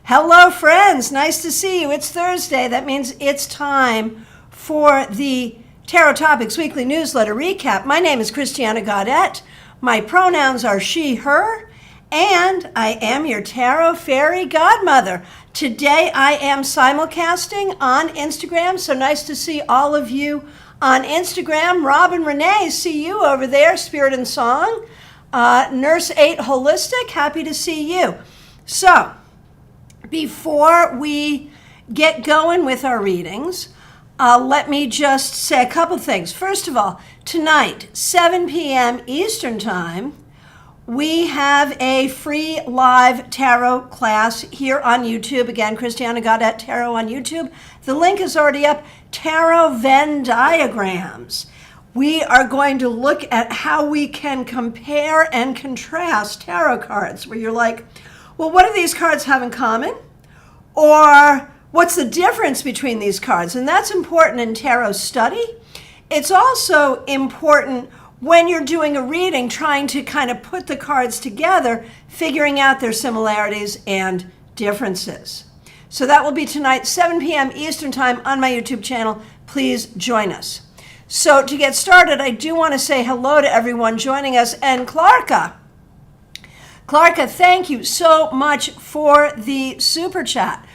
Hello, friends. Nice to see you. It's Thursday. That means it's time for the Tarot Topics Weekly Newsletter Recap. My name is Christiana Gaudet. My pronouns are she, her, and I am your Tarot Fairy Godmother. Today I am simulcasting on Instagram, so nice to see all of you on Instagram. Rob and Renee, see you over there, Spirit and Song. Nurse 8 Holistic, happy to see you. So, before we get going with our readings, let me just say a couple things. First of all, tonight, 7 p.m. Eastern Time, we have a free live tarot class here on YouTube. Again, Christiana Gaudet Tarot on YouTube. The link is already up. Tarot Venn diagrams. We are going to look at how we can compare and contrast tarot cards, where you're like, well, what do these cards have in common? Or what's the difference between these cards? And that's important in tarot study. It's also important when you're doing a reading, trying to kind of put the cards together, figuring out their similarities and differences. So that will be tonight, 7 p.m. Eastern Time on my YouTube channel. Please join us. So to get started, I do want to say hello to everyone joining us. And Clarka, thank you so much for the super chat.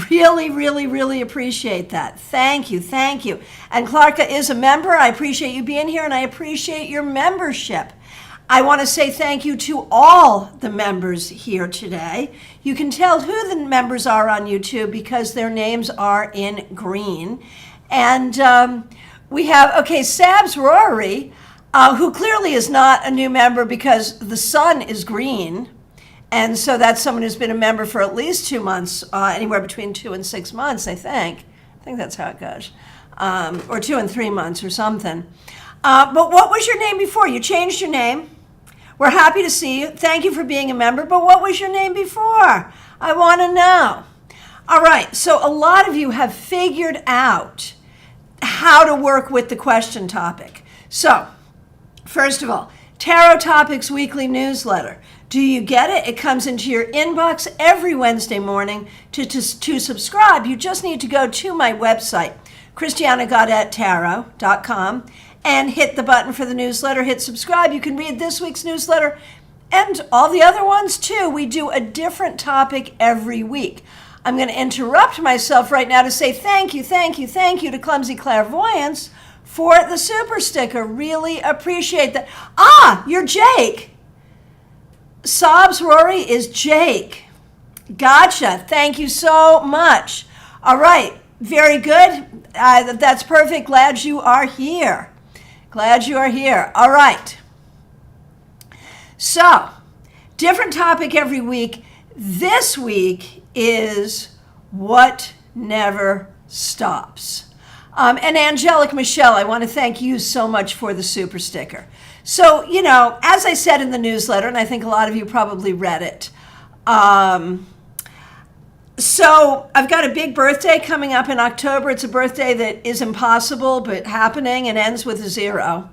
Really appreciate that. Thank you. And Clarka is a member. I appreciate you being here, and I appreciate your membership. I want to say thank you to all the members here today. You can tell who the members are on YouTube because their names are in green. And we have, Sabs Rory, who clearly is not a new member because the sun is green. And so that's someone who's been a member for at least 2 months, anywhere between 2 and 6 months, I think. I think that's how it goes. Or 2 and 3 months or something. But what was your name before? You changed your name. We're happy to see you. Thank you for being a member. But what was your name before? I want to know. All right. So a lot of you have figured out how to work with the question topic. So, first of all, Tarot Topics Weekly Newsletter. Do you get it? It comes into your inbox every Wednesday morning. To subscribe, you just need to go to my website, christianagaudettarot.com, and hit the button for the newsletter, hit subscribe. You can read this week's newsletter and all the other ones too. We do a different topic every week. I'm going to interrupt myself right now to say thank you to Clumsy Clairvoyance for the super sticker. Really appreciate that. You're Jake. Sobs Rory is Jake. Gotcha. Thank you so much. All right. Very good. That's perfect. Glad you are here. All right. So, different topic every week. This week is what never stops. And Angelic Michelle, I want to thank you so much for the super sticker. So, as I said in the newsletter, and I think a lot of you probably read it, so I've got a big birthday coming up in October. It's a birthday that is impossible, but happening and ends with a 0.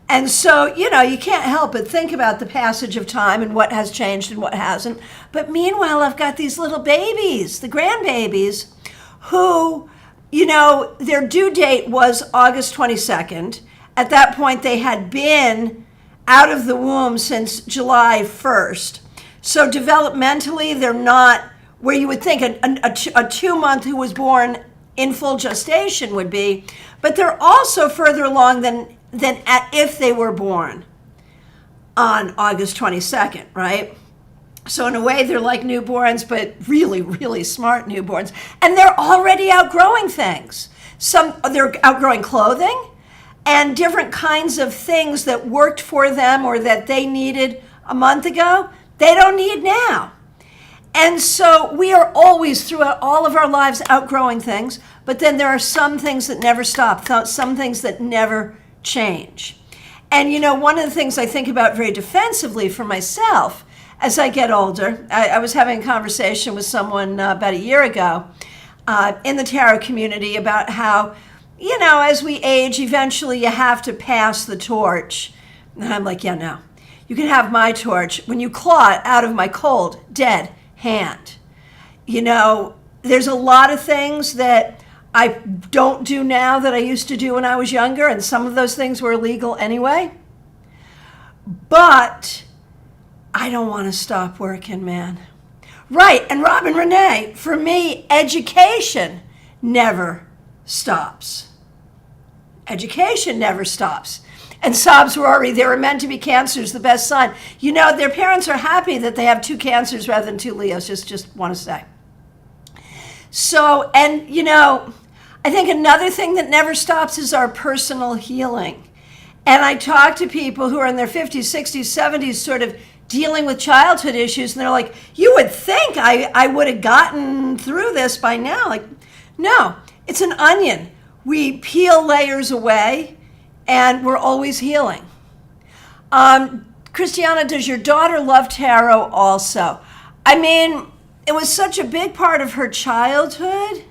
And so, you can't help but think about the passage of time and what has changed and what hasn't. But meanwhile, I've got these little babies, the grandbabies, who, their due date was August 22nd. At that point, they had been out of the womb since July 1st. So developmentally, they're not where you would think a 2-month who was born in full gestation would be, but they're also further along than if they were born on August 22nd, right? So in a way, they're like newborns, but really smart newborns. And they're already outgrowing things. They're outgrowing clothing and different kinds of things that worked for them or that they needed a month ago, they don't need now. And so we are always, throughout all of our lives, outgrowing things, but then there are some things that never stop, some things that never change. And one of the things I think about very defensively for myself as I get older, I was having a conversation with someone about a year ago in the tarot community about how, as we age, eventually you have to pass the torch. And I'm like, yeah, no. You can have my torch when you claw it out of my cold, dead hand. there's a lot of things that I don't do now that I used to do when I was younger, and some of those things were illegal anyway. But I don't want to stop working, man. Right, and Robin Renee, for me, education never stops. Education never stops. And Sobs Rory, they were meant to be Cancers, the best sign. Their parents are happy that they have 2 Cancers rather than 2 Leos, just want to say. So, and I think another thing that never stops is our personal healing. And I talk to people who are in their 50s, 60s, 70s, sort of dealing with childhood issues, and they're like, you would think I would have gotten through this by now. Like, no, it's an onion. We peel layers away, and we're always healing. Christiana, does your daughter love tarot also? I mean, it was such a big part of her childhood.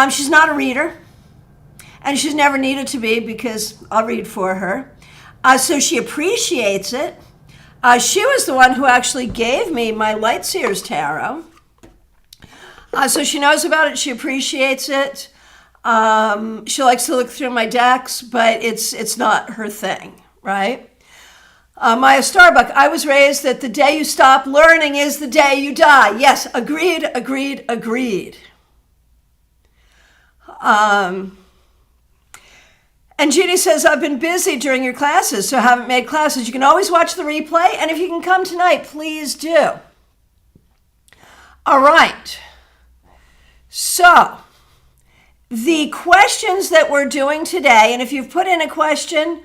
She's not a reader, and she's never needed to be because I'll read for her. So she appreciates it. She was the one who actually gave me my Lightseers Tarot. So she knows about it. She appreciates it. She likes to look through my decks, but it's not her thing, right? Maya Starbuck, I was raised that the day you stop learning is the day you die. Yes, agreed. And Judy says, I've been busy during your classes, so haven't made classes. You can always watch the replay, and if you can come tonight, please do. All right. So, the questions that we're doing today, and if you've put in a question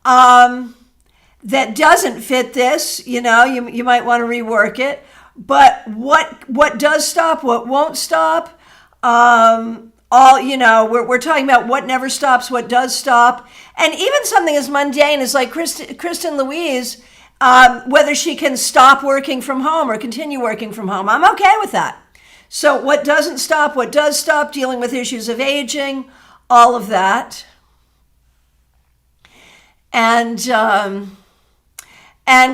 that doesn't fit this, you might want to rework it. But what does stop, what won't stop, we're talking about what never stops, what does stop, and even something as mundane as like Kristen Louise, whether she can stop working from home or continue working from home. I'm okay with that. So what doesn't stop, what does stop, dealing with issues of aging, all of that. And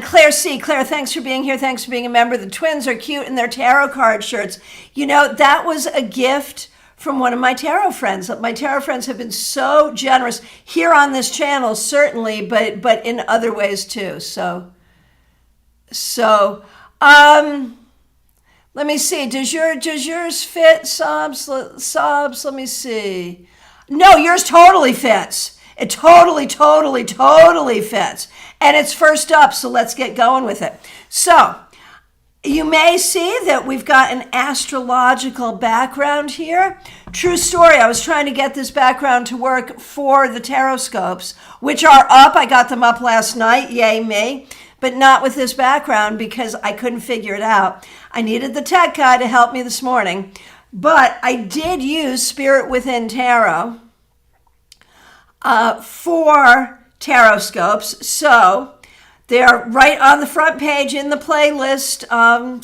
Claire C. Claire, thanks for being here. Thanks for being a member. The twins are cute in their tarot card shirts. That was a gift from one of my tarot friends. My tarot friends have been so generous here on this channel, certainly, but in other ways too. So let me see. Does yours fit, Sobs? Let me see. No, yours totally fits. It totally fits. And it's first up, so let's get going with it. So, you may see that we've got an astrological background here. True story, I was trying to get this background to work for the tarot scopes, which are up. I got them up last night, yay me, but not with this background because I couldn't figure it out. I needed the tech guy to help me this morning, but I did use Spirit Within Tarot for tarot scopes. So they're right on the front page in the playlist,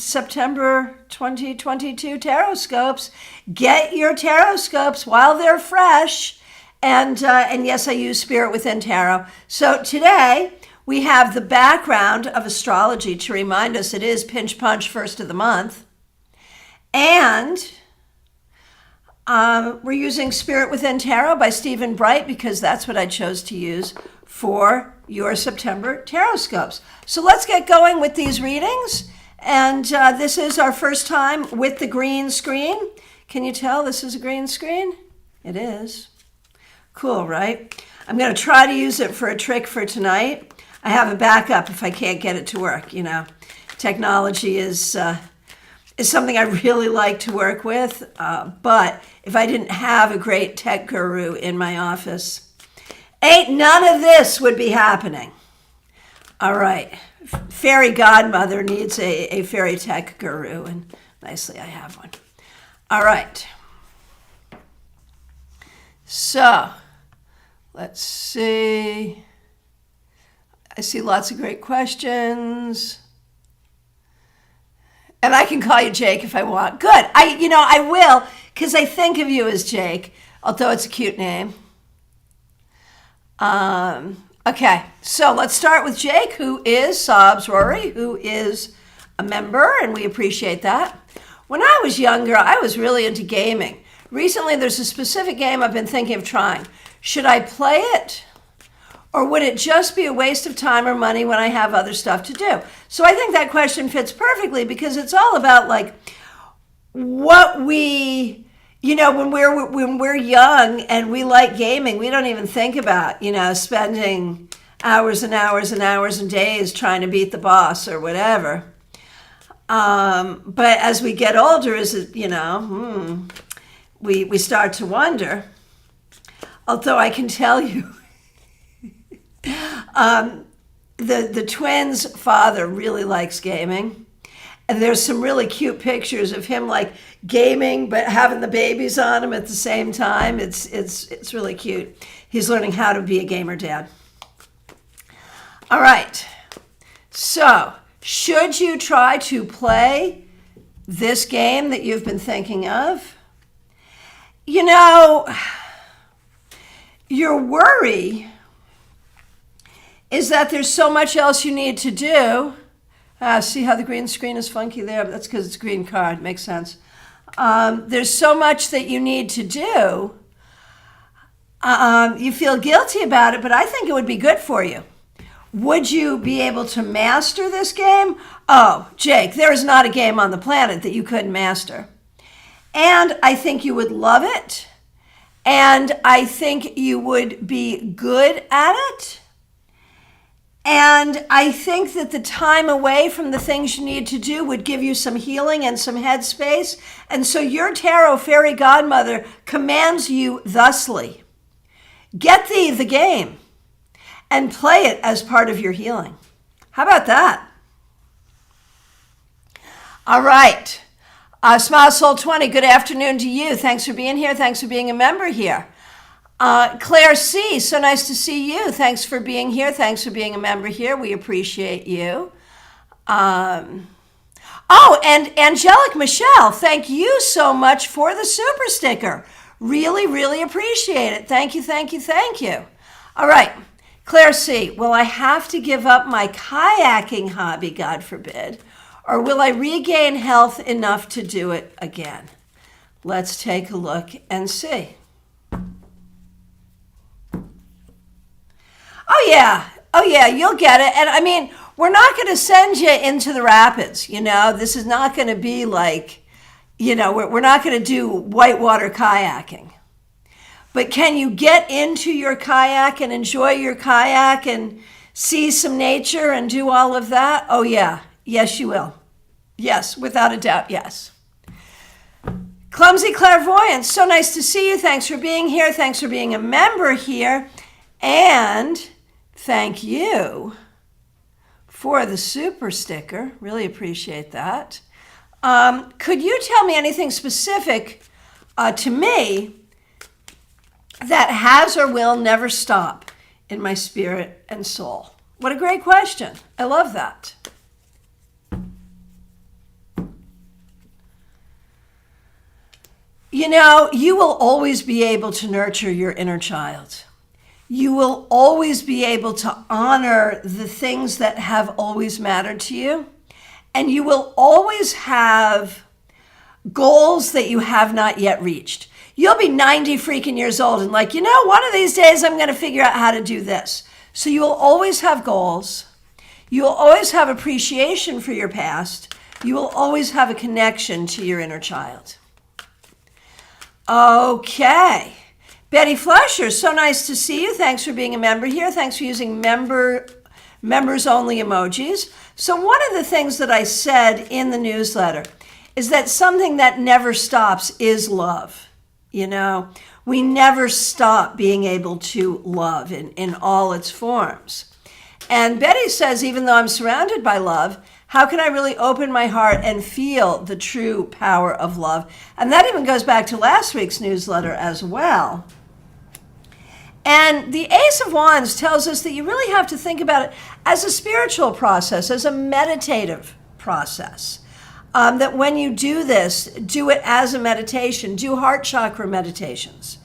September 2022 tarot scopes. Get your tarot scopes while they're fresh. And yes, I use Spirit Within Tarot. So today we have the background of astrology to remind us it is Pinch Punch first of the month. And we're using Spirit Within Tarot by Stephen Bright because that's what I chose to use for your September tarot scopes. So let's get going with these readings. And this is our first time with the green screen. Can you tell this is a green screen? It is. Cool, right? I'm going to try to use it for a trick for tonight. I have a backup if I can't get it to work. Technology is something I really like to work with. But if I didn't have a great tech guru in my office, none of this would be happening. All right. Fairy Godmother needs a fairy tech guru, and nicely I have one. All right. So, let's see. I see lots of great questions. And I can call you Jake if I want. Good. I will, because I think of you as Jake, although it's a cute name. Okay, so let's start with Jake, who is Sobs Rory, who is a member, and we appreciate that. When I was younger, I was really into gaming. Recently, there's a specific game I've been thinking of trying. Should I play it? Or would it just be a waste of time or money when I have other stuff to do? So I think that question fits perfectly because it's all about like what we, when we're young and we like gaming, we don't even think about, spending hours and hours and hours and days trying to beat the boss or whatever. But as we get older, we start to wonder. Although I can tell you, the twins' father really likes gaming. And there's some really cute pictures of him like gaming, but having the babies on him at the same time. It's really cute. He's learning how to be a gamer dad. All right. So, should you try to play this game that you've been thinking of? Your worry is that there's so much else you need to do. See how the green screen is funky there? That's because it's a green card. Makes sense. There's so much that you need to do. You feel guilty about it, but I think it would be good for you. Would you be able to master this game? Oh, Jake, there is not a game on the planet that you couldn't master. And I think you would love it. And I think you would be good at it. And I think that the time away from the things you need to do would give you some healing and some headspace. And so your Tarot Fairy Godmother commands you thusly. Get thee the game and play it as part of your healing. How about that? All right. Smile Soul 20, good afternoon to you. Thanks for being here. Thanks for being a member here. Claire C., so nice to see you. Thanks for being here. Thanks for being a member here. We appreciate you. And Angelic Michelle, thank you so much for the super sticker. Really, really appreciate it. Thank you, thank you, thank you. All right, Claire C., will I have to give up my kayaking hobby, God forbid, or will I regain health enough to do it again? Let's take a look and see. Oh yeah, you'll get it. And I mean, we're not going to send you into the rapids, This is not going to be like, we're not going to do whitewater kayaking. But can you get into your kayak and enjoy your kayak and see some nature and do all of that? Oh yeah, yes you will. Yes, without a doubt, yes. Clumsy Clairvoyance, so nice to see you. Thanks for being here. Thanks for being a member here. And thank you for the super sticker. Really appreciate that. Could you tell me anything specific to me that has or will never stop in my spirit and soul? What a great question. I love that. You will always be able to nurture your inner child. You will always be able to honor the things that have always mattered to you. And you will always have goals that you have not yet reached. You'll be 90 freaking years old and like, one of these days I'm going to figure out how to do this. So you will always have goals. You will always have appreciation for your past. You will always have a connection to your inner child. Okay. Betty Flusher, so nice to see you. Thanks for being a member here. Thanks for using members only emojis. So one of the things that I said in the newsletter is that something that never stops is love. We never stop being able to love in all its forms. And Betty says, even though I'm surrounded by love, how can I really open my heart and feel the true power of love? And that even goes back to last week's newsletter as well. And the Ace of Wands tells us that you really have to think about it as a spiritual process, as a meditative process. That when you do this, do it as a meditation. Do heart chakra meditations.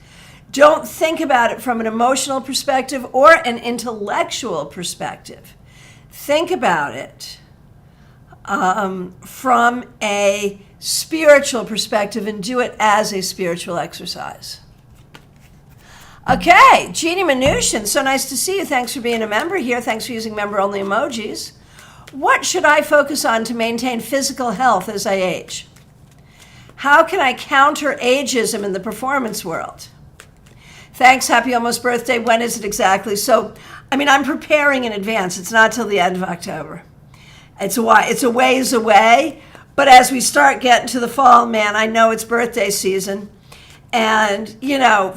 Don't think about it from an emotional perspective or an intellectual perspective. Think about it from a spiritual perspective and do it as a spiritual exercise. Okay, Jeannie Mnuchin, so nice to see you. Thanks for being a member here. Thanks for using member-only emojis. What should I focus on to maintain physical health as I age? How can I counter ageism in the performance world? Thanks, happy almost birthday. When is it exactly? So, I'm preparing in advance. It's not till the end of October. It's a ways away, but as we start getting to the fall, man, I know it's birthday season. And,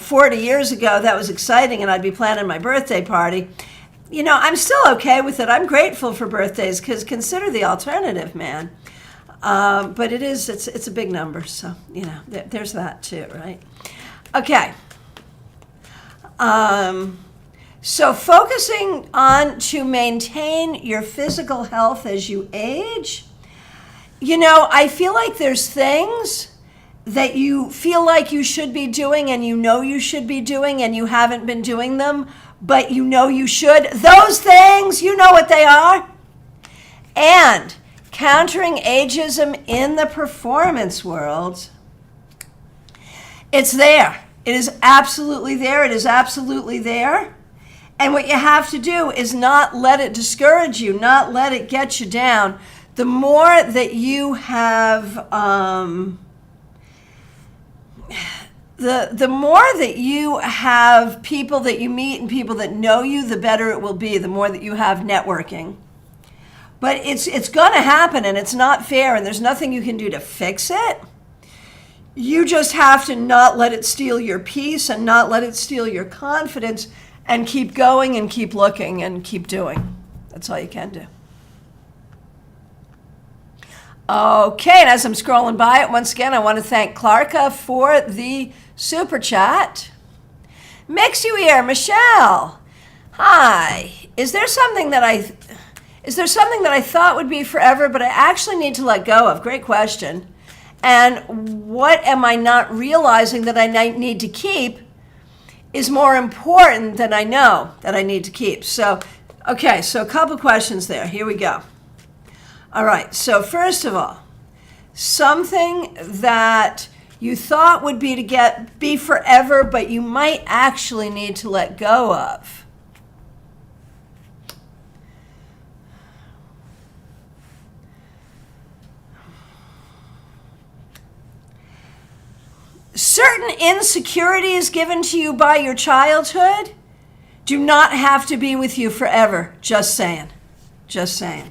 40 years ago, that was exciting, and I'd be planning my birthday party. I'm still okay with it. I'm grateful for birthdays, because consider the alternative, man. But it's a big number, so, there's that too, right? Okay. So focusing on to maintain your physical health as you age, I feel like there's things that you feel like you should be doing and you should be doing and you haven't been doing them, but you should. Those things, you know what they are. And countering ageism in the performance world, it's there. It is absolutely there. It is absolutely there. And what you have to do is not let it discourage you, not let it get you down. The more that you have, the more that you have people that you meet and people that know you, the better it will be, the more that you have networking. But it's going to happen, and it's not fair, and there's nothing you can do to fix it. You just have to not let it steal your peace and not let it steal your confidence, and keep going and keep looking and keep doing. That's all you can do. Okay, and as I'm scrolling by it, once again, I want to thank Clarka for the super chat. Mix you here, Michelle. Hi. Is there something that I thought would be forever, but I actually need to let go of? Great question. And what am I not realizing that I need to keep is more important than I know that I need to keep. So a couple questions there. Here we go. All right, so first of all, something that you thought would be forever, but you might actually need to let go of. Certain insecurities given to you by your childhood do not have to be with you forever. Just saying. Just saying.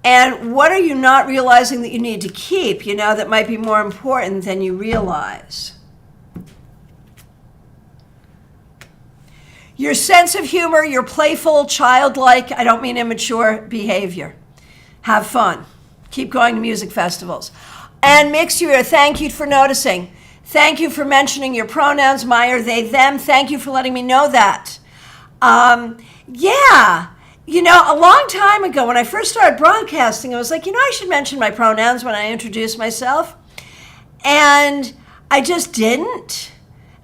And what are you not realizing that you need to keep, that might be more important than you realize? Your sense of humor, your playful, childlike, I don't mean immature behavior. Have fun. Keep going to music festivals. And Mix You Here, thank you for noticing. Thank you for mentioning your pronouns, my or they, them. Thank you for letting me know that. A long time ago when I first started broadcasting, I was like, I should mention my pronouns when I introduce myself. And I just didn't.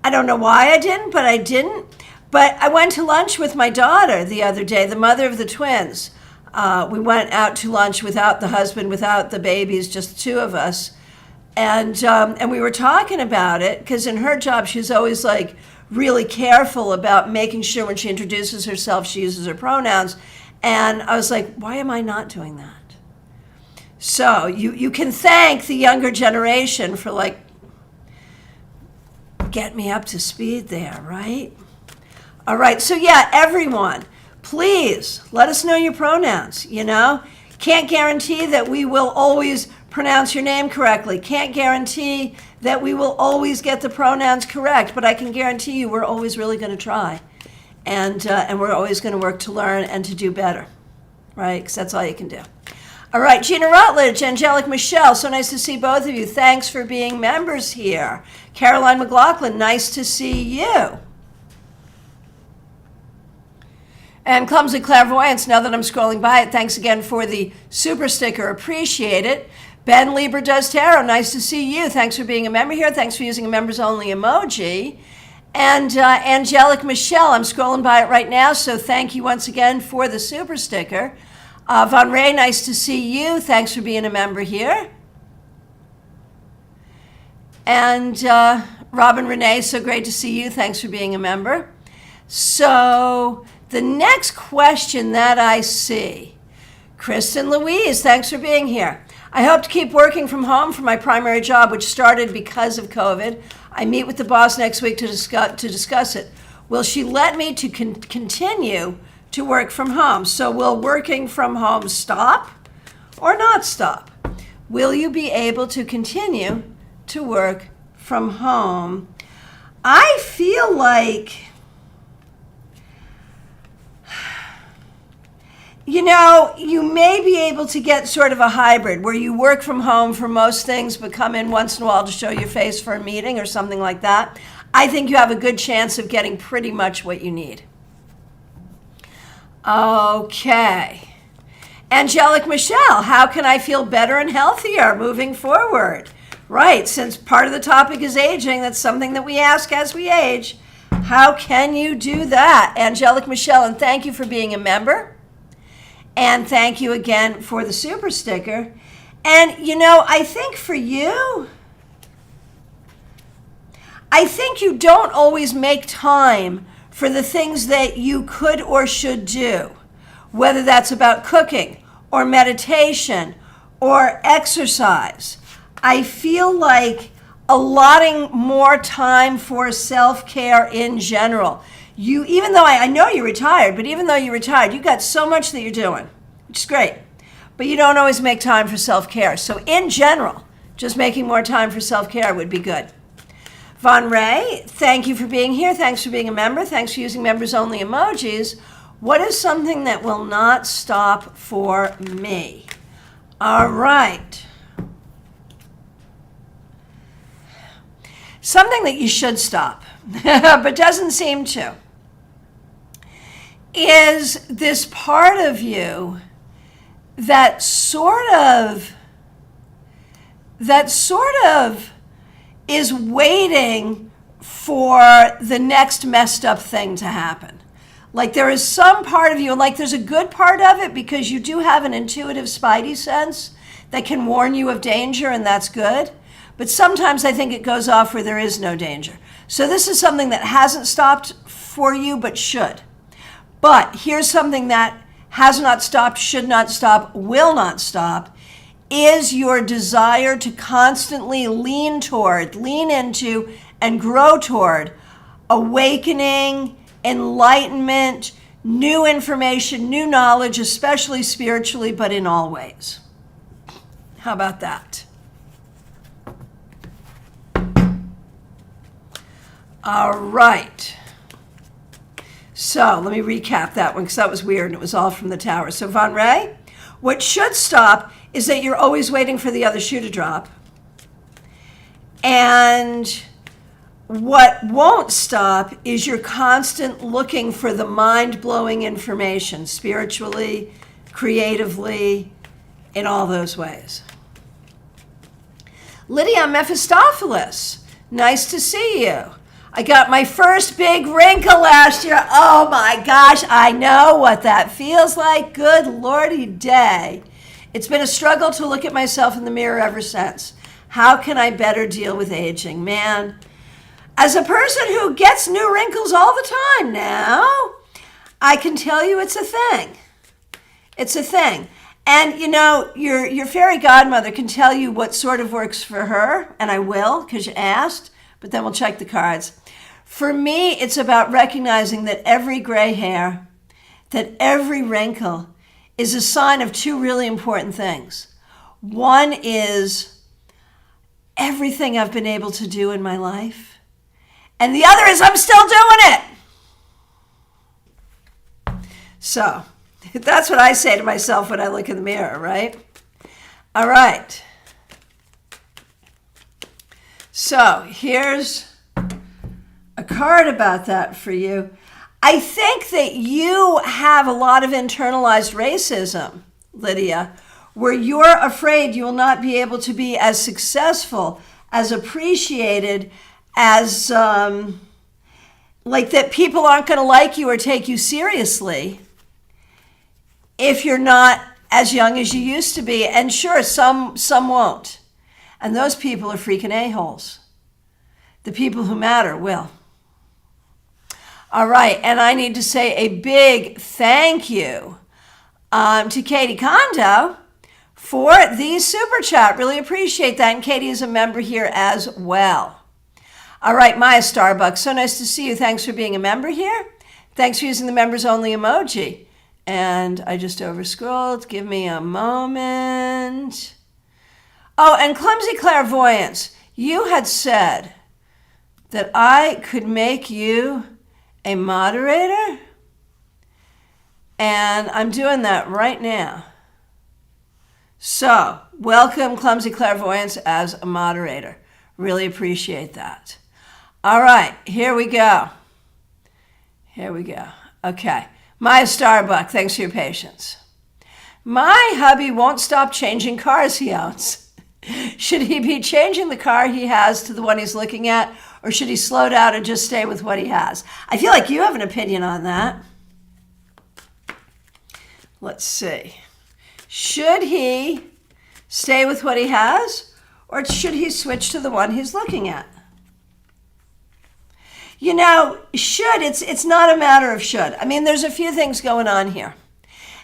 I don't know why I didn't, but I didn't. But I went to lunch with my daughter the other day, the mother of the twins. We went out to lunch without the husband, without the babies, just the two of us. And we were talking about it, because in her job, she's always like really careful about making sure when she introduces herself, she uses her pronouns. And I was like, why am I not doing that? So you can thank the younger generation for get me up to speed there, right? All right, so everyone, please let us know your pronouns, Can't guarantee that we will always pronounce your name correctly. Can't guarantee that we will always get the pronouns correct, but I can guarantee you we're always really going to try. And we're always going to work to learn and to do better, right? Because that's all you can do. All right, Gina Rutledge, Angelic Michelle, so nice to see both of you. Thanks for being members here. Caroline McLaughlin, nice to see you. And Clumsy Clairvoyance, now that I'm scrolling by it, thanks again for the super sticker. Appreciate it. Ben Lieber Does Tarot, nice to see you. Thanks for being a member here. Thanks for using a members only emoji. And Angelic Michelle, I'm scrolling by it right now, so thank you once again for the super sticker. Von Ray, nice to see you. Thanks for being a member here. And Robin Renee, so great to see you. Thanks for being a member. So the next question that I see, Kristen Louise, thanks for being here. I hope to keep working from home for my primary job, which started because of COVID. I meet with the boss next week to discuss it. Will she let me to continue to work from home? So will working from home stop or not stop? Will you be able to continue to work from home? I feel like, you may be able to get sort of a hybrid where you work from home for most things, but come in once in a while to show your face for a meeting or something like that. I think you have a good chance of getting pretty much what you need. Okay. Angelic Michelle, how can I feel better and healthier moving forward? Right, since part of the topic is aging, that's something that we ask as we age. How can you do that? Angelic Michelle, and thank you for being a member. And thank you again for the super sticker. And, I think for you, I think you don't always make time for the things that you could or should do, whether that's about cooking or meditation or exercise. I feel like allotting more time for self-care in general. Even though I know you're retired, but even though you're retired, you got so much that you're doing, which is great. But you don't always make time for self-care. So in general, just making more time for self-care would be good. Von Ray, thank you for being here. Thanks for being a member. Thanks for using members-only emojis. What is something that will not stop for me? All right. Something that you should stop, but doesn't seem to, is this part of you that sort of is waiting for the next messed up thing to happen. Like there is some part of you, and like there's a good part of it because you do have an intuitive spidey sense that can warn you of danger, and that's good. But sometimes I think it goes off where there is no danger. So this is something that hasn't stopped for you, but should. But here's something that has not stopped, should not stop, will not stop, is your desire to constantly lean into, and grow toward awakening, enlightenment, new information, new knowledge, especially spiritually, but in all ways. How about that? All right. So let me recap that one because that was weird and it was all from the tower. So Von Ray, what should stop is that you're always waiting for the other shoe to drop. And what won't stop is you're constant looking for the mind-blowing information, spiritually, creatively, in all those ways. Lydia Mephistopheles, nice to see you. I got my first big wrinkle last year. Oh my gosh, I know what that feels like. Good Lordy day. It's been a struggle to look at myself in the mirror ever since. How can I better deal with aging? Man, as a person who gets new wrinkles all the time now, I can tell you it's a thing. It's a thing. And your fairy godmother can tell you what sort of works for her, and I will because you asked, but then we'll check the cards. For me, it's about recognizing that every gray hair, that every wrinkle is a sign of two really important things. One is everything I've been able to do in my life, and the other is I'm still doing it. So that's what I say to myself when I look in the mirror, right? All right. So here's a card about that for you. I think that you have a lot of internalized racism, Lydia, where you're afraid you will not be able to be as successful, as appreciated, as like that people aren't going to like you or take you seriously if you're not as young as you used to be. And sure, some won't. And those people are freaking a-holes. The people who matter will. All right, and I need to say a big thank you to Katie Kondo for the super chat. Really appreciate that. And Katie is a member here as well. All right, Maya Starbucks, so nice to see you. Thanks for being a member here. Thanks for using the members only emoji. And I just overscrolled. Give me a moment. Oh, and Clumsy Clairvoyance, you had said that I could make you a moderator, and I'm doing that right now. So, welcome Clumsy Clairvoyance as a moderator. Really appreciate that. All right, here we go. Okay. Maya Starbuck, thanks for your patience. My hubby won't stop changing cars he owns. Should he be changing the car he has to the one he's looking at, or should he slow down and just stay with what he has? I feel like you have an opinion on that. Let's see. Should he stay with what he has, or should he switch to the one he's looking at? You know, it's not a matter of should. I mean, there's a few things going on here.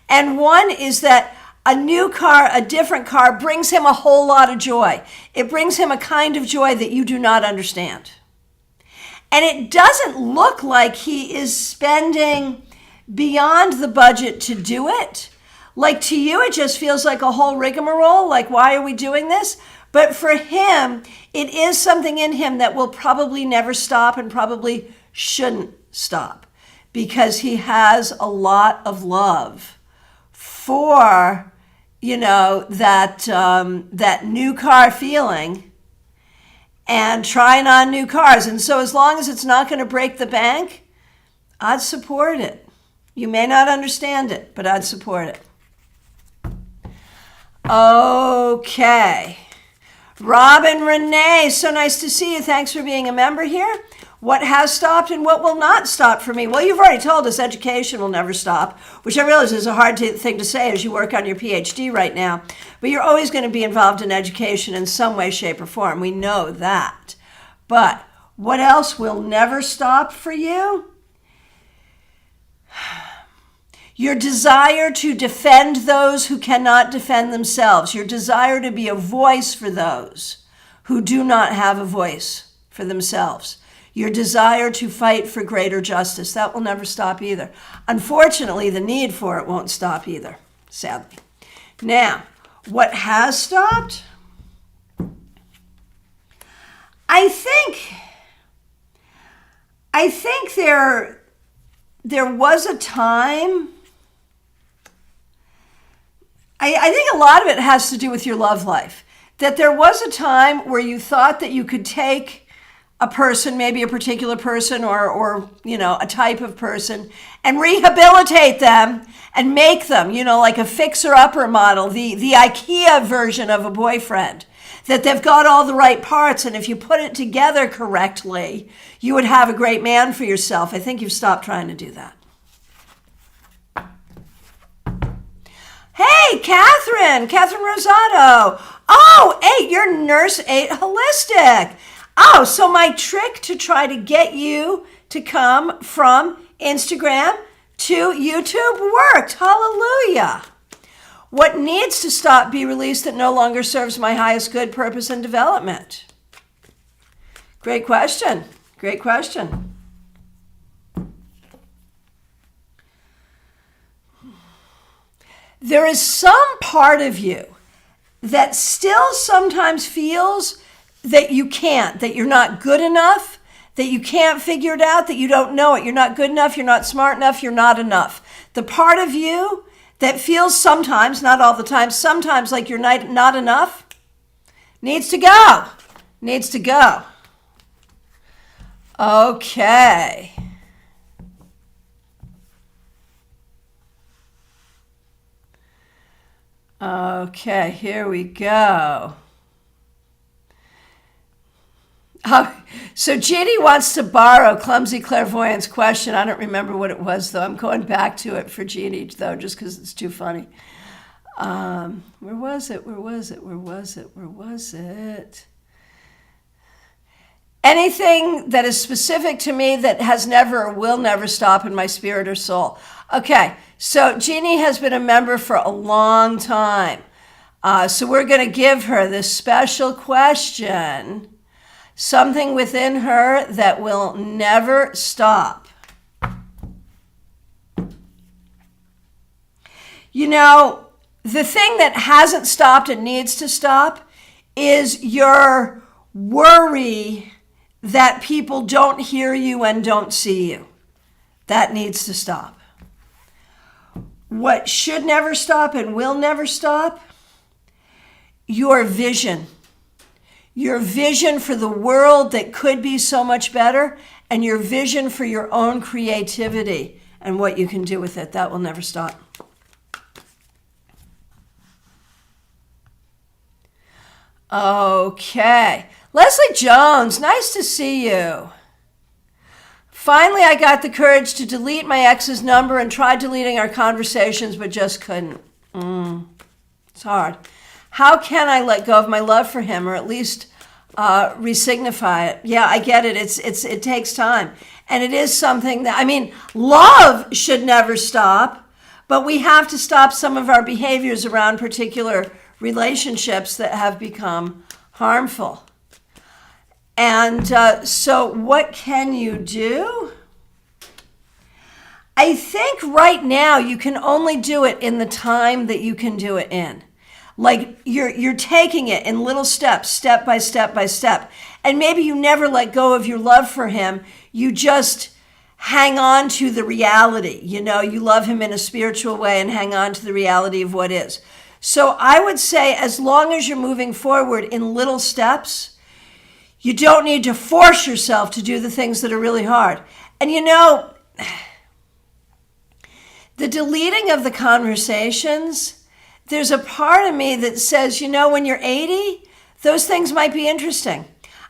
And one is that a new car, a different car, brings him a whole lot of joy. It brings him a kind of joy that you do not understand. And it doesn't look like he is spending beyond the budget to do it. Like to you, it just feels like a whole rigmarole. Like, why are we doing this? But for him, it is something in him that will probably never stop and probably shouldn't stop, because he has a lot of love for, that new car feeling and trying on new cars. And so as long as it's not going to break the bank, I'd support it. You may not understand it, but I'd support it. Okay. Robin Renee, so nice to see you. Thanks for being a member here. What has stopped and what will not stop for me? Well, you've already told us education will never stop, which I realize is a hard thing to say as you work on your PhD right now. But you're always going to be involved in education in some way, shape, or form. We know that. But what else will never stop for you? Your desire to defend those who cannot defend themselves. Your desire to be a voice for those who do not have a voice for themselves. Your desire to fight for greater justice. That will never stop either. Unfortunately, the need for it won't stop either, sadly. Now, what has stopped? I think there was a time. I think a lot of it has to do with your love life. That there was a time where you thought that you could take a person, maybe a particular person or a type of person, and rehabilitate them and make them, like a fixer-upper model, the IKEA version of a boyfriend. That they've got all the right parts, and if you put it together correctly, you would have a great man for yourself. I think you've stopped trying to do that. Hey, Catherine Rosato. Oh, 8, you're Nurse 8 Holistic. Oh, so my trick to try to get you to come from Instagram to YouTube worked. Hallelujah. What needs to stop, be released that no longer serves my highest good, purpose, and development? Great question. There is some part of you that still sometimes feels that you can't, that you're not good enough, that you can't figure it out, that you don't know it. You're not good enough, you're not smart enough, you're not enough. The part of you that feels sometimes, not all the time, sometimes like you're not enough, needs to go. Okay. Okay, here we go. So Jeannie wants to borrow Clumsy Clairvoyant's question. I don't remember what it was, though. I'm going back to it for Jeannie, though, just because it's too funny. Where was it? Anything that is specific to me that has never or will never stop in my spirit or soul. Okay, so Jeannie has been a member for a long time. So we're going to give her this special question. Something within her that will never stop. You know, the thing that hasn't stopped and needs to stop is your worry that people don't hear you and don't see you. That needs to stop. What should never stop and will never stop? Your vision. Your vision for the world that could be so much better, and your vision for your own creativity and what you can do with it. That will never stop. Okay. Leslie Jones, nice to see you. Finally, I got the courage to delete my ex's number and tried deleting our conversations, but just couldn't. It's hard. How can I let go of my love for him, or at least resignify it? Yeah, I get it. It takes time. And it is something that, love should never stop, but we have to stop some of our behaviors around particular relationships that have become harmful. And so what can you do? I think right now you can only do it in the time that you can do it in. Like you're taking it in little steps, step by step by step. And maybe you never let go of your love for him. You just hang on to the reality. You know, you love him in a spiritual way and hang on to the reality of what is. So I would say as long as you're moving forward in little steps, you don't need to force yourself to do the things that are really hard. And you know, the deleting of the conversations, there's a part of me that says, you know, when you're 80, those things might be interesting.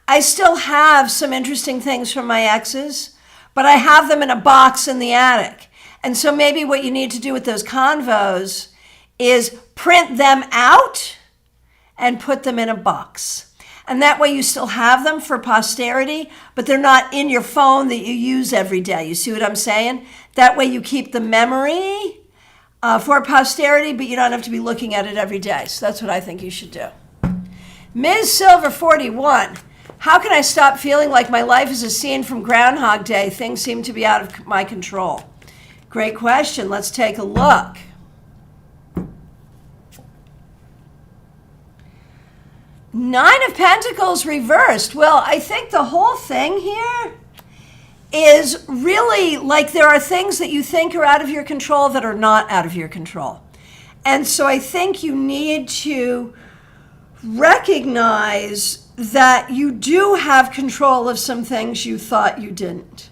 I still have some interesting things from my exes, but I have them in a box in the attic. And so maybe what you need to do with those convos is print them out and put them in a box. And that way you still have them for posterity, but they're not in your phone that you use every day. You see what I'm saying? That way you keep the memory for posterity, but you don't have to be looking at it every day. So that's what I think you should do. Ms. Silver 41, how can I stop feeling like my life is a scene from Groundhog Day? Things seem to be out of my control. Great question. Let's take a look. Nine of Pentacles reversed. Well, I think the whole thing here is really like there are things that you think are out of your control that are not out of your control. And so I think you need to recognize that you do have control of some things you thought you didn't.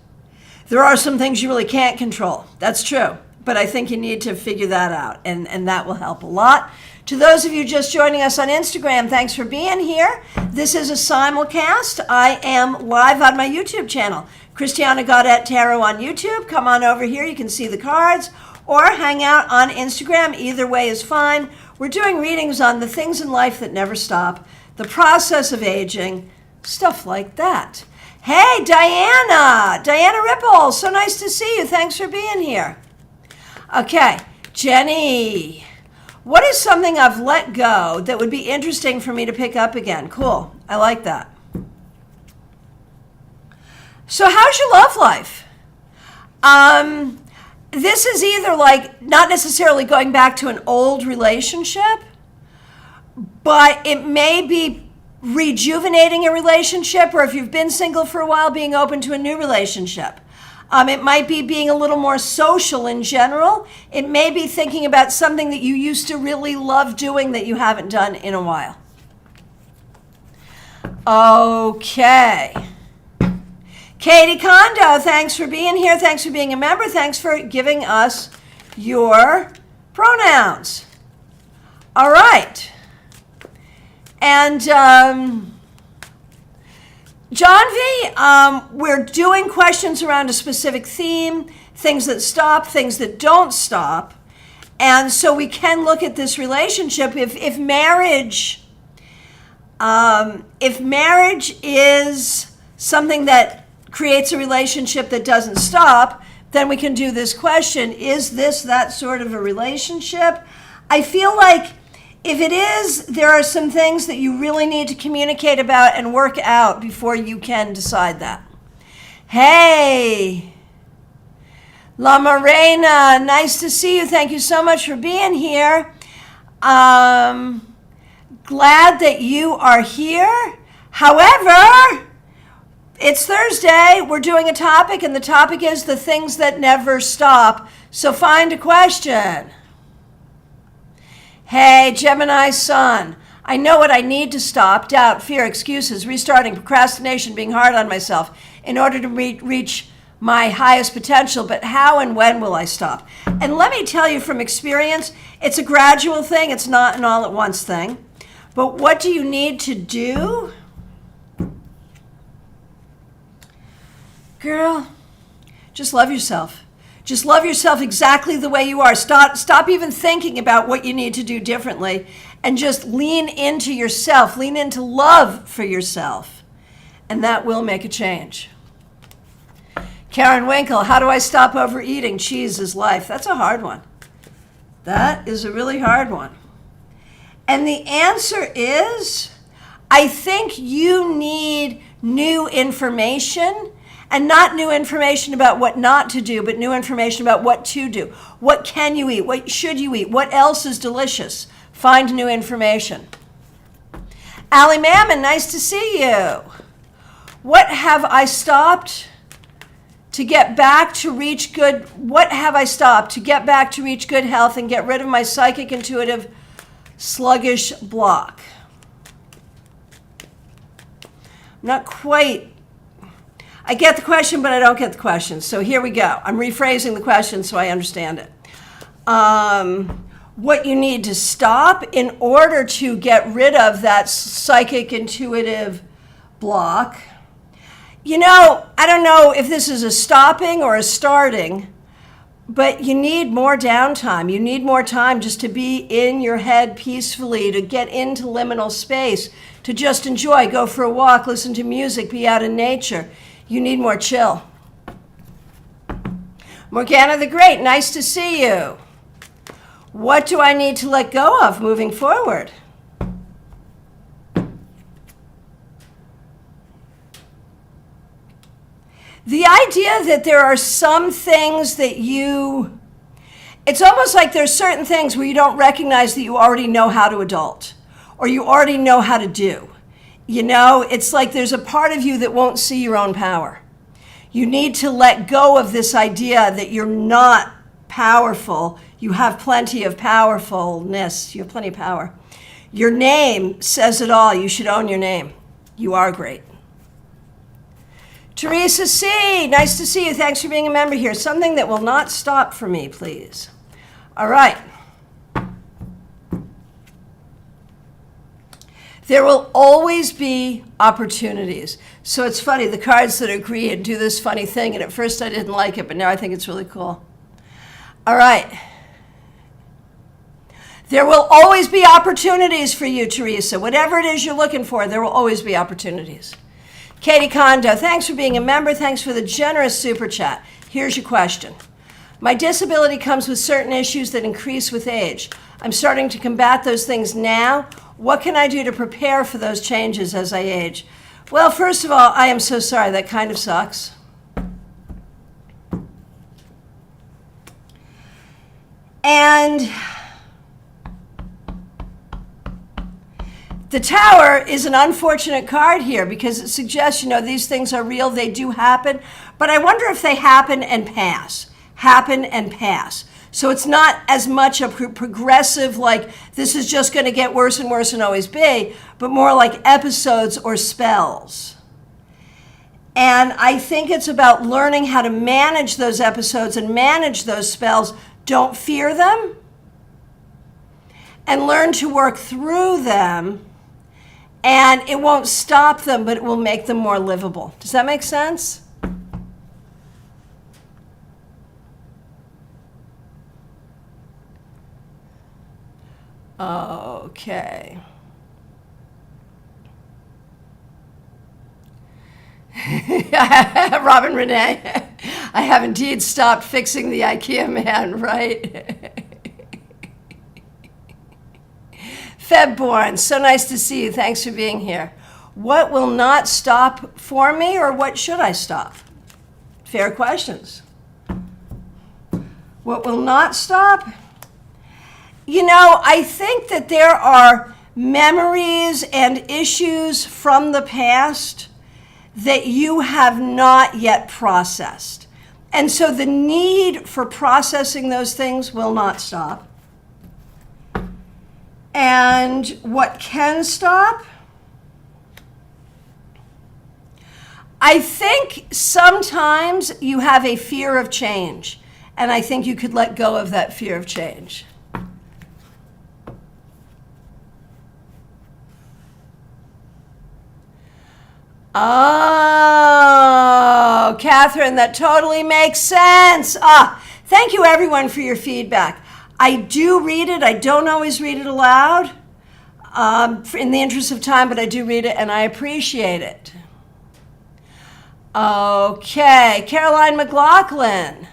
There are some things you really can't control. That's true. But I think you need to figure that out, and that will help a lot. To those of you just joining us on Instagram, thanks for being here. This is a simulcast. I am live on my YouTube channel, Christiana Gaudet Tarot on YouTube. Come on over here. You can see the cards or hang out on Instagram. Either way is fine. We're doing readings on the things in life that never stop, the process of aging, stuff like that. Hey, Diana Ripple, so nice to see you. Thanks for being here. Okay, Jenny, what is something I've let go that would be interesting for me to pick up again? Cool, I like that. So how's your love life? This is either like not necessarily going back to an old relationship, but it may be rejuvenating a relationship, or if you've been single for a while, being open to a new relationship. It might be being a little more social in general. It may be thinking about something that you used to really love doing that you haven't done in a while. Okay. Katie Kondo, thanks for being here. Thanks for being a member. Thanks for giving us your pronouns. All right. And John V., we're doing questions around a specific theme, things that stop, things that don't stop. And so we can look at this relationship. If marriage is something that creates a relationship that doesn't stop, then we can do this question. Is this that sort of a relationship? I feel like if it is, there are some things that you really need to communicate about and work out before you can decide that. Hey, La Morena, nice to see you. Thank you so much for being here. Glad that you are here. However, it's Thursday. We're doing a topic, and the topic is the things that never stop. So find a question. Hey, Gemini Sun, I know what I need to stop: doubt, fear, excuses, restarting, procrastination, being hard on myself in order to reach my highest potential. But how and when will I stop? And let me tell you from experience, it's a gradual thing. It's not an all-at-once thing. But what do you need to do? Girl, just love yourself. Just love yourself exactly the way you are. Stop even thinking about what you need to do differently, and just lean into yourself. Lean into love for yourself, and that will make a change. Karen Winkle, how do I stop overeating? Cheese is life. That's a hard one. That is a really hard one. And the answer is, I think you need new information. And not new information about what not to do, but new information about what to do. What can you eat? What should you eat? What else is delicious? Find new information. Allie Mammon, nice to see you. What have I stopped to get back to reach good? What have I stopped to get back to reach good health and get rid of my psychic, intuitive, sluggish block? Not quite. I get the question, but I don't get the question. So here we go. I'm rephrasing the question so I understand it. What you need to stop in order to get rid of that psychic, intuitive block. You know, I don't know if this is a stopping or a starting, but you need more downtime. You need more time just to be in your head peacefully, to get into liminal space, to just enjoy, go for a walk, listen to music, be out in nature. You need more chill. Morgana the Great, nice to see you. What do I need to let go of moving forward? The idea that there are some things that it's almost like there's certain things where you don't recognize that you already know how to adult, or you already know how to do. You know, it's like there's a part of you that won't see your own power. You need to let go of this idea that you're not powerful. You have plenty of powerfulness. You have plenty of power. Your name says it all. You should own your name. You are great. Teresa C., nice to see you. Thanks for being a member here. Something that will not stop for me, please. All right. There will always be opportunities. So it's funny, the cards that agree and do this funny thing, and at first I didn't like it, but now I think it's really cool. All right. There will always be opportunities for you, Teresa. Whatever it is you're looking for, there will always be opportunities. Katie Kondo, thanks for being a member. Thanks for the generous super chat. Here's your question. My disability comes with certain issues that increase with age. I'm starting to combat those things now. What can I do to prepare for those changes as I age? Well, first of all, I am so sorry. That kind of sucks. And the Tower is an unfortunate card here because it suggests, these things are real, they do happen, but I wonder if they happen and pass. Happen and pass. So it's not as much a progressive, like this is just going to get worse and worse and always be, but more like episodes or spells. And I think it's about learning how to manage those episodes and manage those spells. Don't fear them, and learn to work through them, And it won't stop them, but it will make them more livable. Does that make sense? Okay. Robin Renee, I have indeed stopped fixing the IKEA man, right? Febborn, so nice to see you. Thanks for being here. What will not stop for me, or what should I stop? Fair questions. What will not stop? You know, I think that there are memories and issues from the past that you have not yet processed. And so the need for processing those things will not stop. And what can stop? I think sometimes you have a fear of change, and I think you could let go of that fear of change. Oh, Catherine, that totally makes sense. Thank you everyone for your feedback. I do read it. I don't always read it aloud in the interest of time, but I do read it and I appreciate it. Okay, Caroline McLaughlin.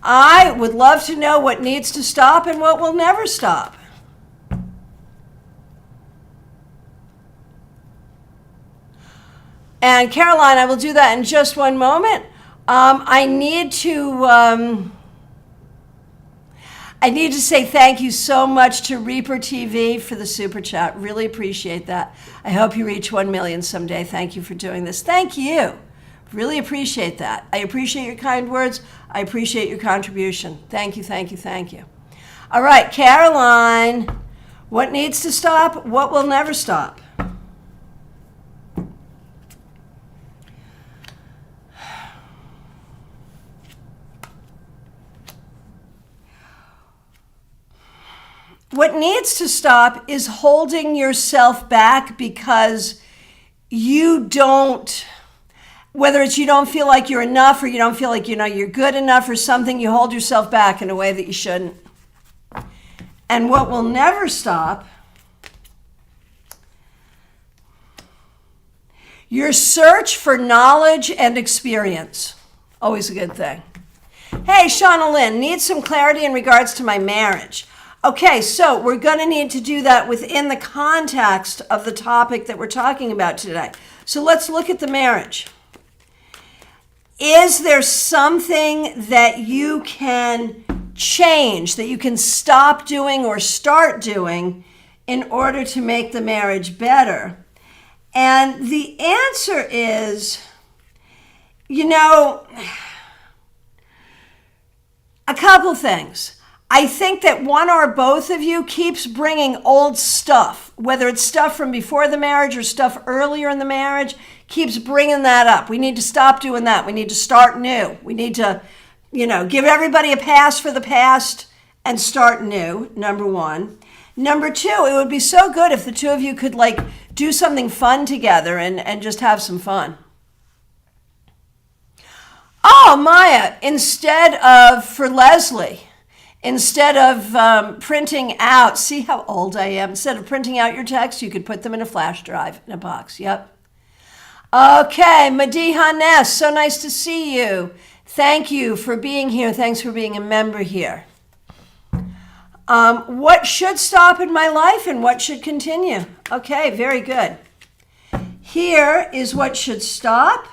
I would love to know what needs to stop and what will never stop. And Caroline, I will do that in just one moment. I need to say thank you so much to Reaper TV for the super chat. Really appreciate that. I hope you reach 1 million someday. Thank you for doing this. Thank you. Really appreciate that. I appreciate your kind words. I appreciate your contribution. Thank you, thank you, thank you. All right, Caroline, what needs to stop? What will never stop? What needs to stop is holding yourself back because you don't, whether it's you don't feel like you're enough or you don't feel like you're good enough or something, you hold yourself back in a way that you shouldn't. And what will never stop, your search for knowledge and experience. Always a good thing. Hey, Shauna Lynn, need some clarity in regards to my marriage. Okay, so we're going to need to do that within the context of the topic that we're talking about today. So let's look at the marriage. Is there something that you can change, that you can stop doing or start doing in order to make the marriage better? And the answer is, a couple things. I think that one or both of you keeps bringing old stuff, whether it's stuff from before the marriage or stuff earlier in the marriage, keeps bringing that up. We need to stop doing that. We need to start new. We need to, give everybody a pass for the past and start new, number one. Number two, it would be so good if the two of you could do something fun together and just have some fun. Oh, Maya, for Leslie, instead of printing out, see how old I am? Instead of printing out your text, you could put them in a flash drive in a box. Yep. Okay, Madiha Ness, so nice to see you. Thank you for being here. Thanks for being a member here. What should stop in my life and what should continue? Okay, very good. Here is what should stop.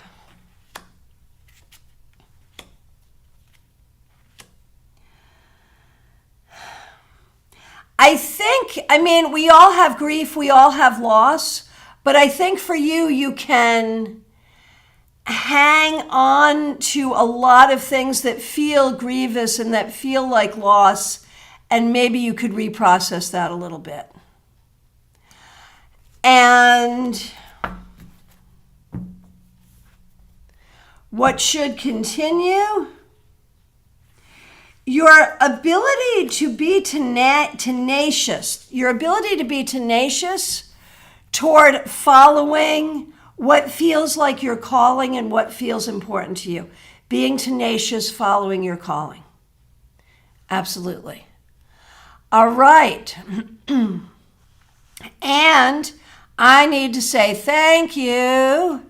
We all have grief, we all have loss, but I think for you, you can hang on to a lot of things that feel grievous and that feel like loss, and maybe you could reprocess that a little bit. And what should continue? Your ability to be tenacious, toward following what feels like your calling and what feels important to you. Being tenacious, following your calling. Absolutely. All right. And I need to say thank you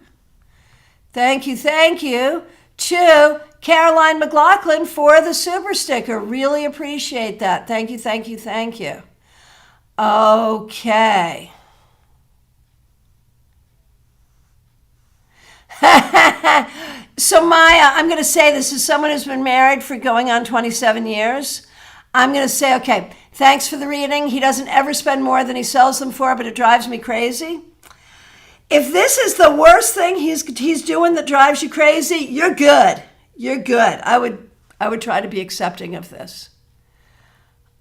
to Caroline McLaughlin for the super sticker. Really appreciate that. Thank you. Okay. So Maya, I'm going to say this is someone who's been married for going on 27 years. I'm going to say, okay, thanks for the reading. He doesn't ever spend more than he sells them for, but it drives me crazy. If this is the worst thing he's doing that drives you crazy, you're good. You're good. I would try to be accepting of this.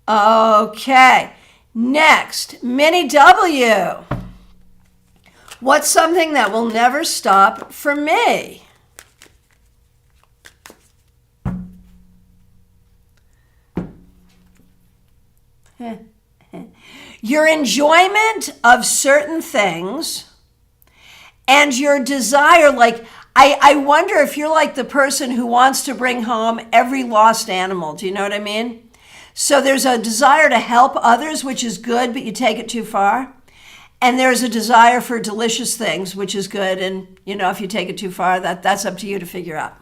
Okay. Next, Minnie W. What's something that will never stop for me? Your enjoyment of certain things and your desire, like, I wonder if you're like the person who wants to bring home every lost animal. Do you know what I mean? So there's a desire to help others, which is good, but you take it too far. And there's a desire for delicious things, which is good. And, if you take it too far, that's up to you to figure out.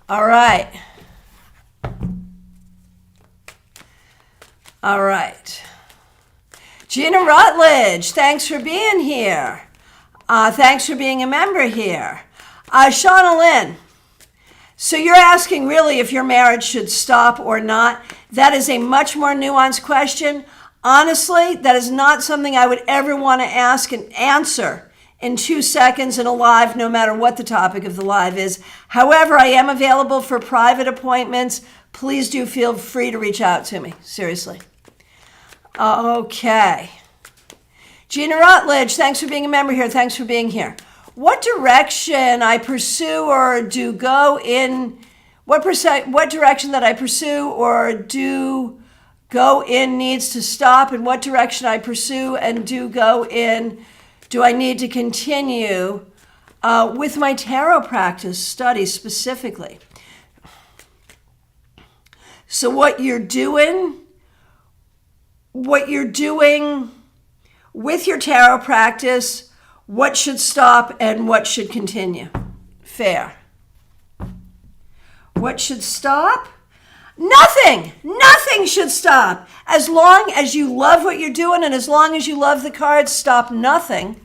All right. Gina Rutledge, thanks for being here. Thanks for being a member here. Shauna Lynn, so you're asking really if your marriage should stop or not. That is a much more nuanced question. Honestly, that is not something I would ever want to ask and answer in 2 seconds in a live, no matter what the topic of the live is. However, I am available for private appointments. Please do feel free to reach out to me. Seriously. Okay. Gina Rutledge, thanks for being a member here. Thanks for being here. What direction I pursue or do go in, what direction that I pursue or do go in needs to stop, and what direction I pursue and do go in do I need to continue with my tarot practice study specifically. So what you're doing with your tarot practice, what should stop and what should continue. Fair. What should stop? Nothing should stop. As long as you love what you're doing and as long as you love the cards, stop nothing.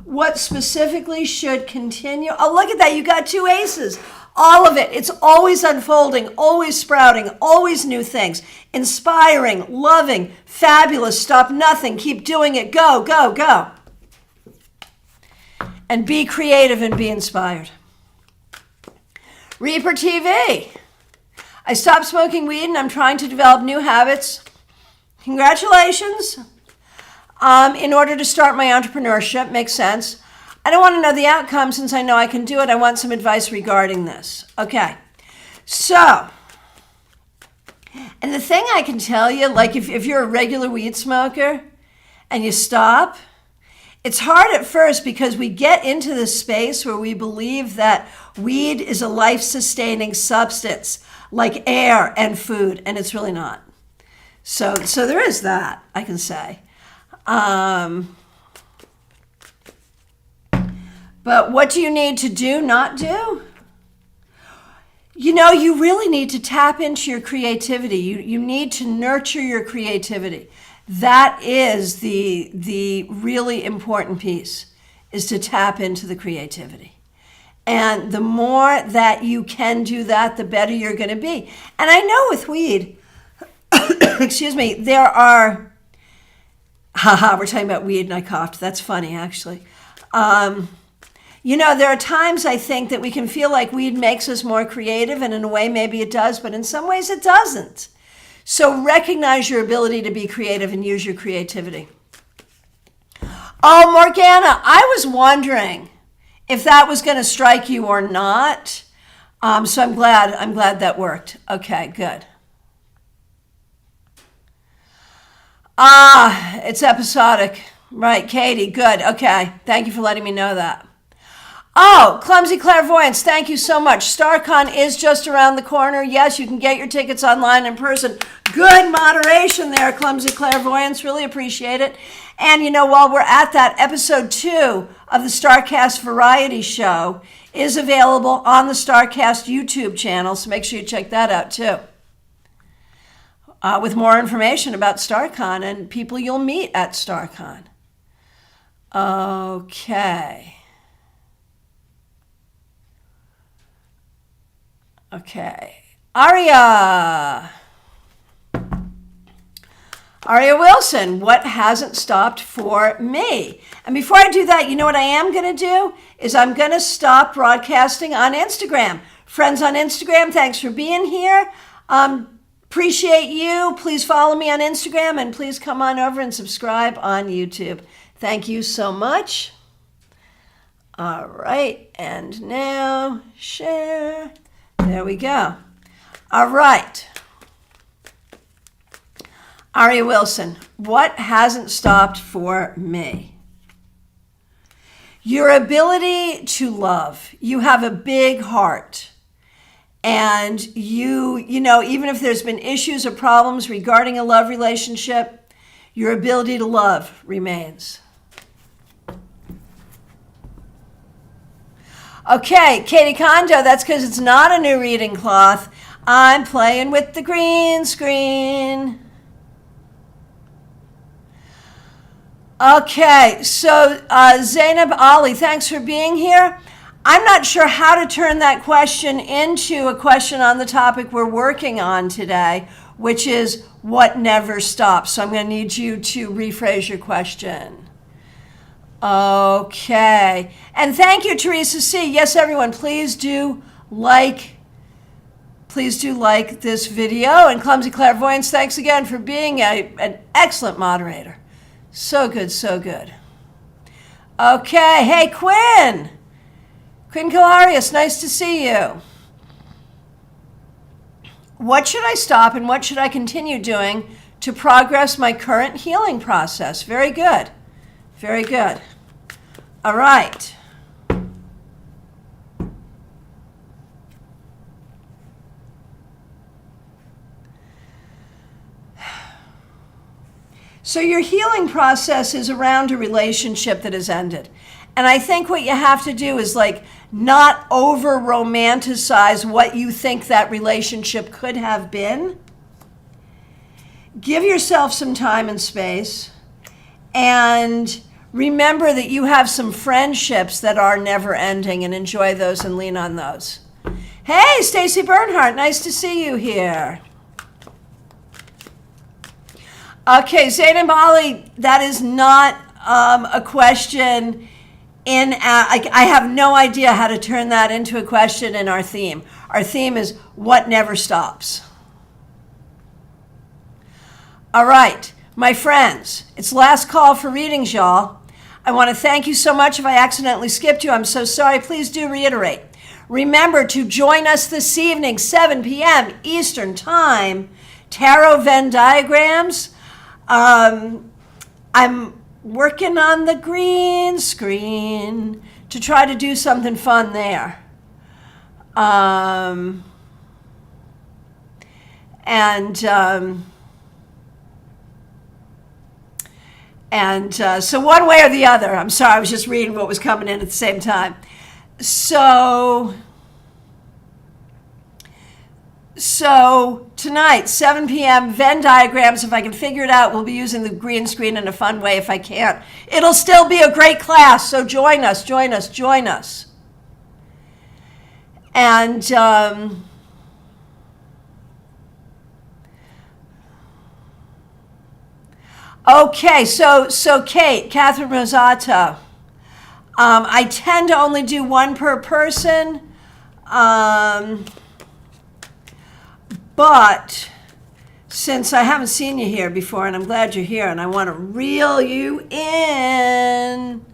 What specifically should continue? Oh, look at that. You got 2 aces. All of it. It's always unfolding, always sprouting, always new things. Inspiring, loving, fabulous. Stop nothing. Keep doing it. Go, go, go. And be creative and be inspired. Reaper TV. I stopped smoking weed and I'm trying to develop new habits. Congratulations. In order to start my entrepreneurship, makes sense. I don't want to know the outcome since I know I can do it. I want some advice regarding this. Okay. So, and the thing I can tell you, like if you're a regular weed smoker and you stop, it's hard at first because we get into this space where we believe that weed is a life-sustaining substance like air and food, and it's really not. So there is that, I can say. But what do you need to do, not do? You really need to tap into your creativity. You need to nurture your creativity. That is the really important piece, is to tap into the creativity. And the more that you can do that, the better you're going to be. And I know with weed, excuse me, there are, we're talking about weed and I coughed. That's funny, actually. There are times I think that we can feel like weed makes us more creative, and in a way maybe it does, but in some ways it doesn't. So recognize your ability to be creative and use your creativity. Oh, Morgana, I was wondering if that was going to strike you or not. So I'm glad that worked. Okay, good. It's episodic. Right, Katie, good. Okay, thank you for letting me know that. Oh, Clumsy Clairvoyance, thank you so much. StarCon is just around the corner. Yes, you can get your tickets online in person. Good moderation there, Clumsy Clairvoyance. Really appreciate it. And, while we're at that, episode 2 of the StarCast Variety Show is available on the StarCast YouTube channel, so make sure you check that out, too. With more information about StarCon and people you'll meet at StarCon. Okay. Aria Wilson, what hasn't stopped for me? And before I do that, you know what I am going to do? Is I'm going to stop broadcasting on Instagram. Friends on Instagram, thanks for being here. Appreciate you. Please follow me on Instagram and please come on over and subscribe on YouTube. Thank you so much. All right, and now share. There we go. All right. Aria Wilson, what hasn't stopped for me? Your ability to love. You have a big heart. And you even if there's been issues or problems regarding a love relationship, your ability to love remains. Okay, Katie Kondo, that's because it's not a new reading cloth. I'm playing with the green screen. Okay, so Zainab Ali, thanks for being here. I'm not sure how to turn that question into a question on the topic we're working on today, which is what never stops. So I'm going to need you to rephrase your question. Okay. And thank you, Teresa C. Yes, everyone, please do like this video. And Clumsy Clairvoyance, thanks again for being an excellent moderator. So good, so good. Okay. Hey, Quinn Kalarius, nice to see you. What should I stop and what should I continue doing to progress my current healing process? Very good. Very good. All right. So your healing process is around a relationship that has ended. And I think what you have to do is not over romanticize what you think that relationship could have been. Give yourself some time and space and remember that you have some friendships that are never ending and enjoy those and lean on those. Hey, Stacy Bernhardt, nice to see you here. Okay, Zainab Ali, that is not a question I have no idea how to turn that into a question in our theme. Our theme is what never stops. All right, my friends, it's last call for readings, y'all. I want to thank you so much. If I accidentally skipped you, I'm so sorry. Please do reiterate. Remember to join us this evening, 7 p.m. Eastern Time, Tarot Venn diagrams. I'm working on the green screen to try to do something fun there. So one way or the other, I'm sorry, I was just reading what was coming in at the same time. So tonight, 7 p.m., Venn diagrams. If I can figure it out, we'll be using the green screen in a fun way. If I can't, it'll still be a great class. So join us. And okay, so Catherine Rosato. I tend to only do one per person. But since I haven't seen you here before, and I'm glad you're here, and I want to reel you in,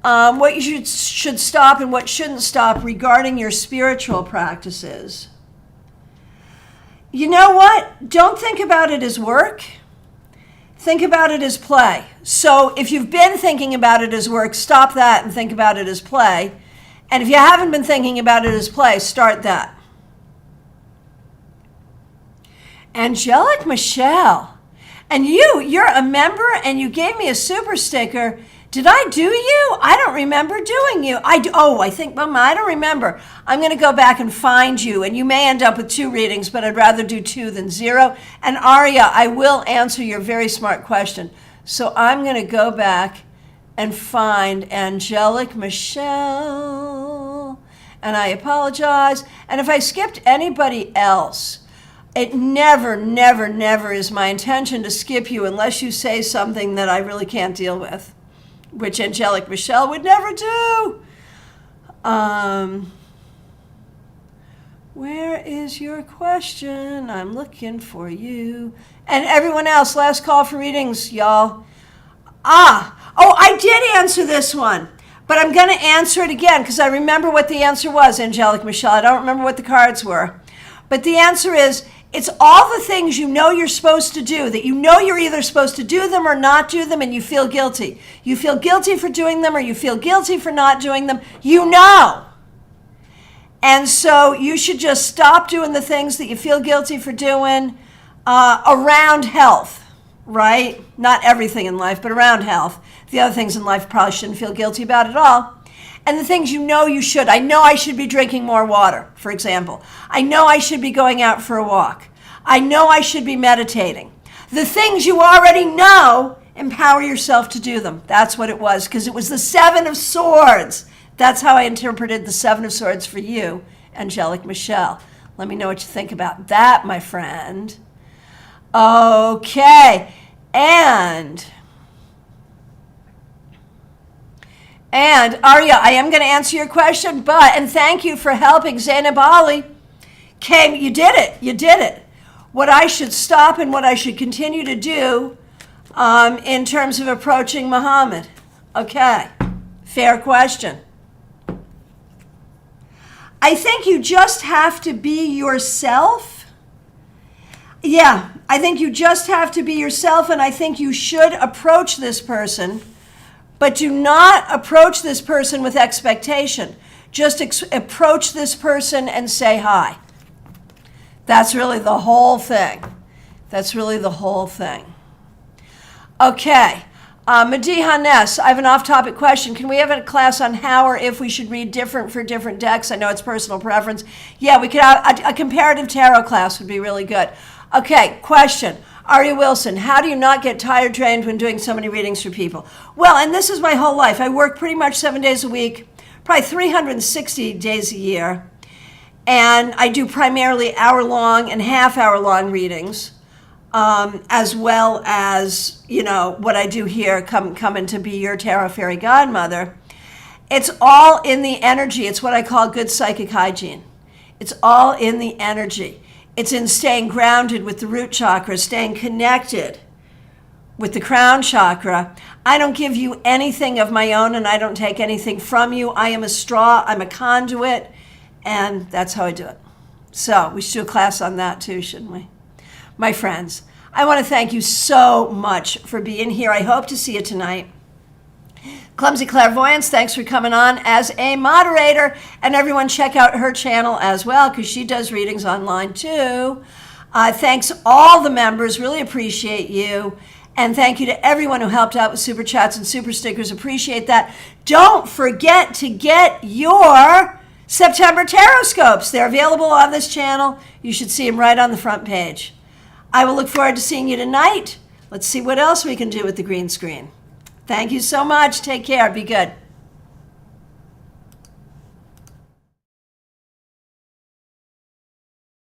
what you should stop and what shouldn't stop regarding your spiritual practices. You know what? Don't think about it as work. think about it as play. So if you've been thinking about it as work, stop that and think about it as play. And if you haven't been thinking about it as play, start that. Angelic Michelle. And you're a member and you gave me a super sticker. Did I do you? I don't remember doing you. I don't remember. I'm going to go back and find you, and you may end up with 2 readings, but I'd rather do 2 than 0. And Aria, I will answer your very smart question. So I'm going to go back and find Angelic Michelle. And I apologize. And if I skipped anybody else, it never, never, never is my intention to skip you unless you say something that I really can't deal with, which Angelic Michelle would never do. Where is your question? I'm looking for you. And everyone else, last call for readings, y'all. I did answer this one, but I'm going to answer it again because I remember what the answer was, Angelic Michelle. I don't remember what the cards were. But the answer is, it's all the things you know you're supposed to do, that you know you're either supposed to do them or not do them, and you feel guilty. You feel guilty for doing them or you feel guilty for not doing them. You know. And so you should just stop doing the things that you feel guilty for doing around health, right? Not everything in life, but around health. The other things in life probably shouldn't feel guilty about at all. And the things you know you should. I know I should be drinking more water, for example. I know I should be going out for a walk. I know I should be meditating. The things you already know, empower yourself to do them. That's what it was, because it was the 7 of Swords. That's how I interpreted the 7 of Swords for you, Angelic Michelle. Let me know what you think about that, my friend. Okay, and Arya, I am going to answer your question, and thank you for helping. Zainab Ali you did it. What I should stop and what I should continue to do in terms of approaching Muhammad. Okay, fair question. I think you just have to be yourself. Yeah, I think you just have to be yourself, and I think you should approach this person, but do not approach this person with expectation. Just approach this person and say hi. That's really the whole thing. Okay. Madiha Ness, I have an off-topic question. Can we have a class on how or if we should read different for different decks? I know it's personal preference. Yeah, we could have a comparative tarot class would be really good. Okay, question. Aria Wilson, how do you not get tired drained when doing so many readings for people? Well, and this is my whole life. I work pretty much 7 days a week, probably 360 days a year. And I do primarily hour-long and half-hour-long readings, as well as, what I do here, coming to be your Tarot Fairy Godmother. It's all in the energy. It's what I call good psychic hygiene. It's all in the energy. It's in staying grounded with the root chakra, staying connected with the crown chakra. I don't give you anything of my own, and I don't take anything from you. I am a straw. I'm a conduit. And that's how I do it. So we should do a class on that too, shouldn't we? My friends, I want to thank you so much for being here. I hope to see you tonight. Clumsy Clairvoyance, thanks for coming on as a moderator. And everyone check out her channel as well, because she does readings online too. Thanks all the members, really appreciate you. And thank you to everyone who helped out with super chats and super stickers, appreciate that. Don't forget to get your September tarot scopes. They're available on this channel. You should see them right on the front page. I will look forward to seeing you tonight. Let's see what else we can do with the green screen. Thank you so much. Take care. Be good.